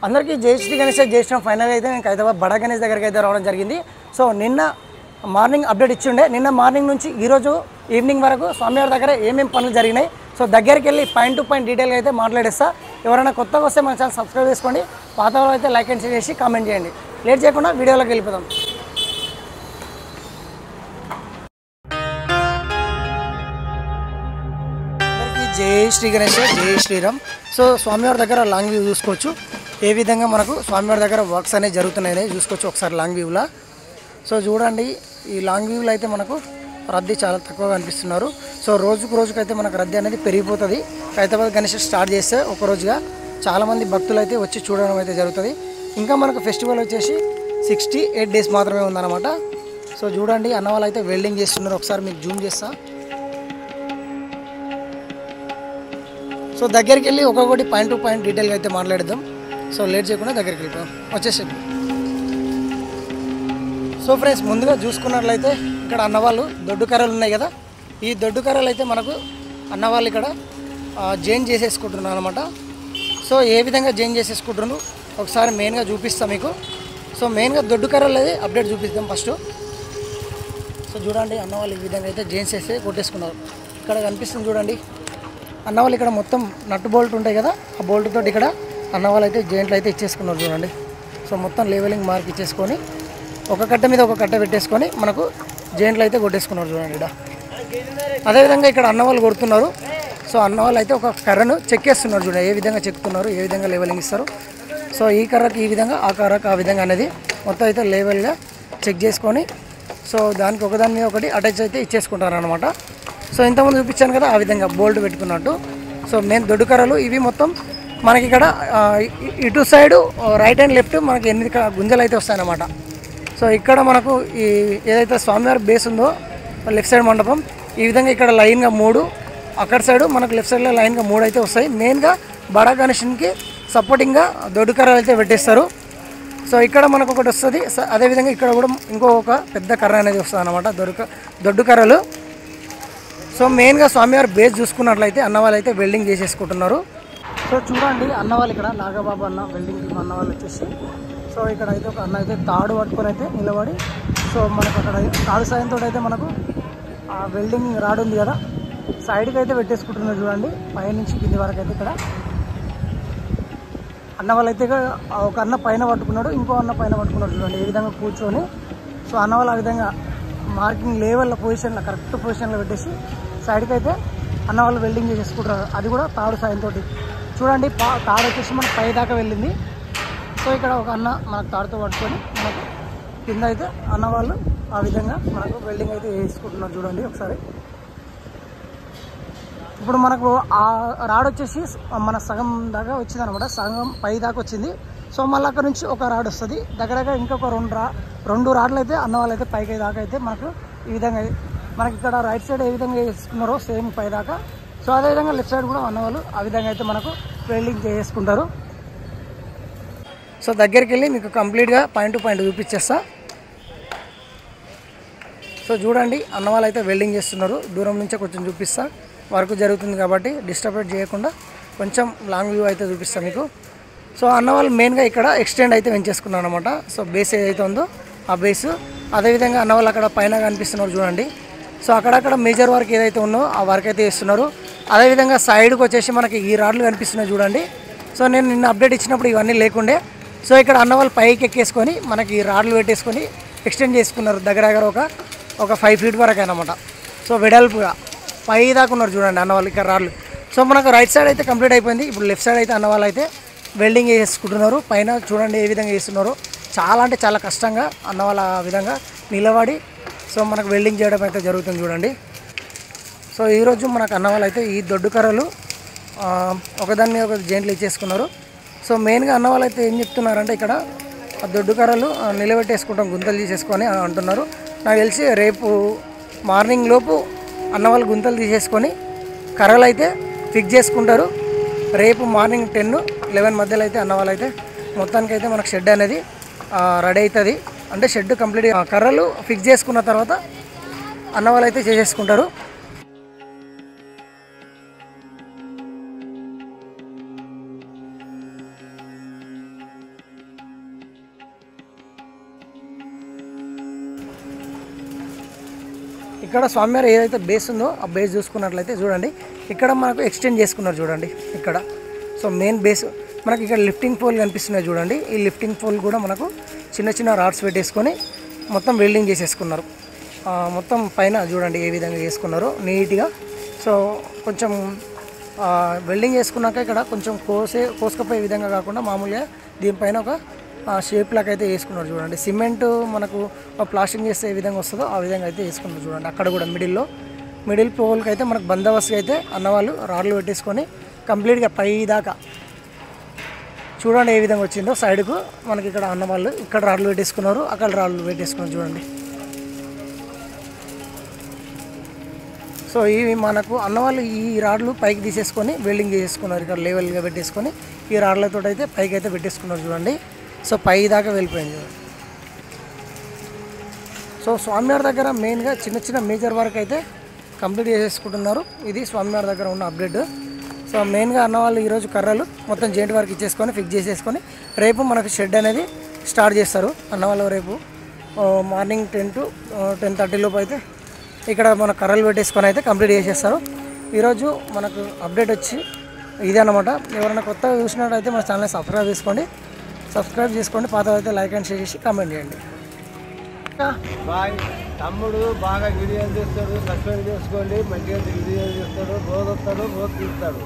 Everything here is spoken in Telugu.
అందరికీ జై శ్రీ గణేష్ చేసిన ఫైనల్ అయితే నేను హైదరాబాద్ బడా గణేష్ దగ్గరికి అయితే రావడం జరిగింది. సో నిన్న మార్నింగ్ అప్డేట్ ఇచ్చిండే, నిన్న మార్నింగ్ నుంచి ఈరోజు ఈవినింగ్ వరకు స్వామివారి దగ్గర ఏమేమి పనులు జరిగినాయి, సో దగ్గరికి వెళ్ళి పాయింట్ టు పాయింట్ డీటెయిల్గా అయితే మాట్లాడేస్తా. ఎవరైనా కొత్తగా వస్తే మన ఛానల్ సబ్స్క్రైబ్ చేసుకోండి, పాత వాళ్ళు అయితే లైక్ అండ్ షేర్ చేసి కామెంట్ చేయండి. లేట్ చేయకుండా వీడియోలోకి వెళ్ళిపోదాం. జై శ్రీ గణేష్, జై శ్రీరామ్. సో స్వామివారి దగ్గర లాంగ్ వ్యూ చూసుకోవచ్చు, ఏ విధంగా మనకు స్వామివారి దగ్గర వర్క్స్ అనేవి జరుగుతున్నాయి చూసుకోవచ్చు ఒకసారి లాంగ్ వ్యూలో. సో చూడండి, ఈ లాంగ్ వ్యూలో అయితే మనకు రద్దీ చాలా తక్కువగా అనిపిస్తున్నారు. సో రోజుకైతే మనకు రద్దీ అనేది పెరిగిపోతుంది. హైదరాబాద్ గణేష్ స్టార్ట్ చేస్తే ఒక రోజుగా చాలామంది భక్తులు అయితే వచ్చి చూడడం అయితే జరుగుతుంది. ఇంకా మనకు ఫెస్టివల్ వచ్చేసి 68 days మాత్రమే ఉందన్నమాట. సో చూడండి, అన్నవాళ్ళు అయితే వెల్డింగ్ చేస్తున్నారు, ఒకసారి మీకు జూమ్ చేస్తా. సో దగ్గరికి వెళ్ళి ఒక్కొక్కటి పాయింట్ టు పాయింట్ డీటెయిల్గా అయితే మాట్లాడదాం. సో లేట్ చేయకుండా దగ్గరికి వెళ్ళిపోయాం, వచ్చేసేది. సో ఫ్రెండ్స్, ముందుగా చూసుకున్నట్లయితే ఇక్కడ అన్నవాళ్ళు దొడ్డు కర్రలు ఉన్నాయి కదా, ఈ దొడ్డు కర్రలు అయితే మనకు అన్నవాళ్ళు ఇక్కడ జైన్ చేసేసుకుంటున్నారు అనమాట. సో ఏ విధంగా జైన్ చేసేసుకుంటున్నారు ఒకసారి మెయిన్గా చూపిస్తాం మీకు. సో మెయిన్గా దొడ్డు కర్రలు అయితే అప్డేట్ చూపిస్తాం ఫస్ట్. సో చూడండి, అన్నవాళ్ళు ఈ విధంగా అయితే జైన్స్ వేసి కొట్టేసుకున్నారు. ఇక్కడ కనిపిస్తుంది చూడండి, అన్నవాళ్ళు ఇక్కడ మొత్తం నట్టు బోల్ట్ ఉంటాయి కదా, ఆ బోల్ట్ తోటి ఇక్కడ అన్నవాళ్ళు అయితే జైంట్లు అయితే ఇచ్చేసుకున్నారు చూడండి. సో మొత్తం లెవెలింగ్ మార్క్ ఇచ్చేసుకొని ఒక కట్ట మీద ఒక కట్ట పెట్టేసుకొని మనకు జైంట్లు అయితే కొట్టేసుకున్నారు చూడండి ఇక్కడ. అదేవిధంగా ఇక్కడ అన్నవాళ్ళు కొడుతున్నారు. సో అన్నవాళ్ళు అయితే ఒక కర్రను చెక్కేస్తున్నారు చూడండి, ఏ విధంగా చెక్కుతున్నారు, ఏ విధంగా లెవెలింగ్ ఇస్తారు. సో ఈ కర్రకి ఈ విధంగా, ఆ కర్రకి ఆ విధంగా అనేది మొత్తం అయితే లెవెల్గా చెక్ చేసుకొని సో దానికి ఒకదాని మీద ఒకటి అటాచ్ అయితే ఇచ్చేసుకుంటారు అనమాట. సో ఇంతకుముందు చూపించాను కదా, ఆ విధంగా బోల్ట్ పెట్టుకున్నట్టు. సో మెయిన్ దొడ్డు కర్రలు ఇవి మొత్తం మనకి ఇక్కడ ఇటు సైడు రైట్ అండ్ లెఫ్ట్ మనకి 8 గుంజలు అయితే వస్తాయన్నమాట. సో ఇక్కడ మనకు ఈ ఏదైతే స్వామివారి బేస్ ఉందో లెఫ్ట్ సైడ్ మండపం, ఈ విధంగా ఇక్కడ లైన్గా 3, అక్కడ సైడు మనకు లెఫ్ట్ సైడ్లో లైన్గా 3 అయితే వస్తాయి. మెయిన్గా బడా గణేష్కి సపోర్టింగ్గా దొడ్డు కర్రలు అయితే పెట్టేస్తారు. సో ఇక్కడ మనకు ఒకటి వస్తుంది, అదేవిధంగా ఇక్కడ కూడా ఇంకొక పెద్ద కర్ర అనేది వస్తుంది అనమాట, దొడ్డు కర్రలు. సో మెయిన్గా స్వామివారి బేస్ చూసుకున్నట్లయితే అన్నవాళ్ళు అయితే వెల్డింగ్ చేసేసుకుంటున్నారు. సో చూడండి, అన్నవాళ్ళు ఇక్కడ నాగబాబు అన్న వెల్డింగ్ టీమ్ అన్నవాళ్ళు వచ్చేసి, సో ఇక్కడ అయితే ఒక అన్న అయితే తాడు పట్టుకొని అయితే నిలబడి, సో మనకు అక్కడ తాడు సాయంతో అయితే మనకు ఆ వెల్డింగ్ రాడ్ ఉంది కదా, సైడ్కి అయితే పెట్టేసుకుంటున్నారు చూడండి, పైనుంచి కింది వరకు అయితే ఇక్కడ అన్నవాళ్ళు అయితే ఒక అన్న పైన పట్టుకున్నాడు, ఇంకో అన్న పైన పట్టుకున్నాడు చూడండి, ఏ విధంగా కూర్చొని. సో అన్నవాళ్ళు ఆ విధంగా మార్కింగ్ లెవెల్లో పొజిషన్లో కరెక్ట్ పొజిషన్లో పెట్టేసి సైడ్కి అయితే అన్నవాళ్ళు వెల్డింగ్ చేసుకుంటారు, అది కూడా తాడు సాయంతో. చూడండి, తాడు వచ్చేసి మనకు పై దాకా వెళ్ళింది. సో ఇక్కడ ఒక అన్న మనకు తాడుతో పట్టుకొని మనకు కింద అయితే అన్నవాళ్ళు ఆ విధంగా మనకు వెల్డింగ్ అయితే వేసుకుంటున్నారు చూడండి ఒకసారి. ఇప్పుడు మనకు ఆ రాడ్ వచ్చేసి మన సగం దాకా వచ్చింది అనమాట, సగం పై దాకా వచ్చింది. సో మళ్ళీ అక్కడ నుంచి ఒక రాడ్ వస్తుంది, దగ్గర ఇంకొక 2 రాడ్లు అయితే అన్నవాళ్ళు అయితే పైకి దాకా అయితే మనకు ఈ విధంగా మనకి ఇక్కడ రైట్ సైడ్ ఏ విధంగా వేసుకున్నారో సేమ్ పై దాకా, సో అదేవిధంగా లెఫ్ట్ సైడ్ కూడా అన్నవాళ్ళు ఆ విధంగా అయితే మనకు వెల్డింగ్ చేసుకుంటారు. సో దగ్గరికి వెళ్ళి మీకు కంప్లీట్గా పాయింట్ టు పాయింట్ చూపించేస్తా. సో చూడండి, అన్నవాళ్ళు అయితే వెల్డింగ్ చేస్తున్నారు, దూరం నుంచే కొంచెం చూపిస్తా, వర్క్ జరుగుతుంది కాబట్టి డిస్టర్బ్ చేయకుండా కొంచెం లాంగ్ వ్యూ అయితే చూపిస్తాను మీకు. సో అన్నవాళ్ళు మెయిన్గా ఇక్కడ ఎక్స్టెండ్ అయితే పెంచేసుకున్నారు అనమాట. సో బేస్ ఏదైతే ఉందో ఆ బేస్, అదేవిధంగా అన్నవాళ్ళు అక్కడ పైన కనిపిస్తున్నారు చూడండి. సో అక్కడక్కడ మేజర్ వర్క్ ఏదైతే ఉందో ఆ వర్క్ అయితే చేస్తున్నారు. అదేవిధంగా సైడ్కి వచ్చేసి మనకి ఈ రాడ్లు కనిపిస్తున్నాయి చూడండి. సో నేను నిన్న అప్డేట్ ఇచ్చినప్పుడు ఇవన్నీ లేకుండే. సో ఇక్కడ అన్నవాళ్ళు పైకి ఎక్కేసుకొని మనకి ఈ రాడ్లు పెట్టేసుకొని ఎక్స్టెండ్ చేసుకున్నారు, దగ్గర ఒక 5 feet వరకు అనమాట. సో వెడల్పుగా పై దాకా ఉన్నారు చూడండి అన్నవాళ్ళు ఇక్కడ రాడ్లు. సో మనకు రైట్ సైడ్ అయితే కంప్లీట్ అయిపోయింది. ఇప్పుడు లెఫ్ట్ సైడ్ అయితే అన్నవాళ్ళు అయితే వెల్డింగ్ చేసుకుంటున్నారు. పైన చూడండి ఏ విధంగా చేస్తున్నారు, చాలా అంటే చాలా కష్టంగా అన్నవాళ్ళ ఆ విధంగా నిలబడి సో మనకు వెల్డింగ్ చేయడం అయితే జరుగుతుంది చూడండి. సో ఈరోజు మనకు అన్నవాళ్ళు అయితే ఈ దొడ్డు కర్రలు ఒకదాని మీద ఒక జైంట్లు ఇచ్చేసుకున్నారు. సో మెయిన్గా అన్నవాళ్ళు అయితే ఏం చెప్తున్నారంటే ఇక్కడ ఆ దొడ్డు కర్రలు నిలబెట్టేసుకుంటాం, గుంతలు తీసేసుకొని అంటున్నారు. నాకు తెలిసి రేపు మార్నింగ్ లోపు అన్నవాళ్ళు గుంతలు తీసేసుకొని కర్రలు అయితే ఫిక్స్ చేసుకుంటారు. రేపు మార్నింగ్ 10-11 మధ్యలో అయితే అన్నవాళ్ళు అయితే మొత్తానికి అయితే మనకు షెడ్ అనేది రెడీ అవుతుంది. అంటే షెడ్ కంప్లీట్గా కర్రలు ఫిక్స్ చేసుకున్న తర్వాత అన్నవాళ్ళు అయితే చేసేసుకుంటారు. ఇక్కడ స్వామివారి ఏదైతే బేస్ ఉందో ఆ బేస్ చూసుకున్నట్లయితే చూడండి, ఇక్కడ మనకు ఎక్స్టెండ్ చేసుకున్నారు చూడండి ఇక్కడ. సో మెయిన్ బేస్ మనకి ఇక్కడ లిఫ్టింగ్ పోల్ కనిపిస్తున్నాయి చూడండి. ఈ లిఫ్టింగ్ పోల్ కూడా మనకు చిన్న చిన్న రాడ్స్ పెట్టేసుకొని మొత్తం వెల్డింగ్ చేసేసుకున్నారు. మొత్తం పైన చూడండి ఏ విధంగా చేసుకున్నారో నీట్గా. సో కొంచెం వెల్డింగ్ చేసుకున్నాక ఇక్కడ కొంచెం కోసుకపోయే విధంగా కాకుండా మామూలుగా దీనిపైన ఒక షేప్ లాగా అయితే వేసుకున్నారు చూడండి. సిమెంట్ మనకు ప్లాస్టింగ్ చేస్తే ఏ విధంగా వస్తుందో ఆ విధంగా అయితే వేసుకున్నారు చూడండి. అక్కడ కూడా మిడిల్ పోల్కి అయితే మనకు బందోబస్తుగా అయితే అన్నవాళ్ళు రాడ్లు పెట్టేసుకొని కంప్లీట్గా పై దాకా చూడండి ఏ విధంగా వచ్చిందో. సైడ్కు మనకి ఇక్కడ అన్నవాళ్ళు ఇక్కడ రాడ్లు పెట్టేసుకున్నారు, అక్కడ రాడ్లు పెట్టేసుకున్నారు చూడండి. సో ఇవి మనకు అన్నవాళ్ళు ఈ రాడ్లు పైకి తీసేసుకొని వెల్డింగ్ చేసేసుకున్నారు. ఇక్కడ లెవెల్గా పెట్టేసుకొని ఈ రాడ్లతో అయితే పైకి అయితే పెట్టేసుకున్నారు చూడండి. సో పై దాకా వెళ్ళిపోయింది చూడండి. సో స్వామివారి దగ్గర మెయిన్గా చిన్న చిన్న మేజర్ వర్క్ అయితే కంప్లీట్ చేసేసుకుంటున్నారు. ఇది స్వామివారి దగ్గర ఉన్న అప్డేట్. సో మెయిన్గా అన్నవాళ్ళు ఈరోజు కర్రలు మొత్తం జాయింట్ వర్క్ ఇచ్చేసుకొని ఫిక్స్ చేసేసుకొని రేపు మనకు షెడ్ అనేది స్టార్ట్ చేస్తారు అన్నవాళ్ళు. రేపు మార్నింగ్ 10 to 10:30 లోపు అయితే ఇక్కడ మన కర్రలు పెట్టేసుకొని అయితే కంప్లీట్ చేసేస్తారు. ఈరోజు మనకు అప్డేట్ వచ్చి ఇదే అన్నమాట. ఎవరైనా కొత్తగా చూసినట్టయితే మన ఛానల్ని సబ్స్క్రైబ్ చేసుకోండి. పాత అయితే లైక్ అండ్ షేర్ చేసి కామెంట్ చేయండి. బాయ్ తమ్ముడు బాగా వీడియోలు చేస్తాడు, సబ్స్క్రైబ్ చేసుకోండి. మంచిగా వీడియోలు చేస్తాడు, రోజు వస్తాడు, రోజు తీస్తాడు.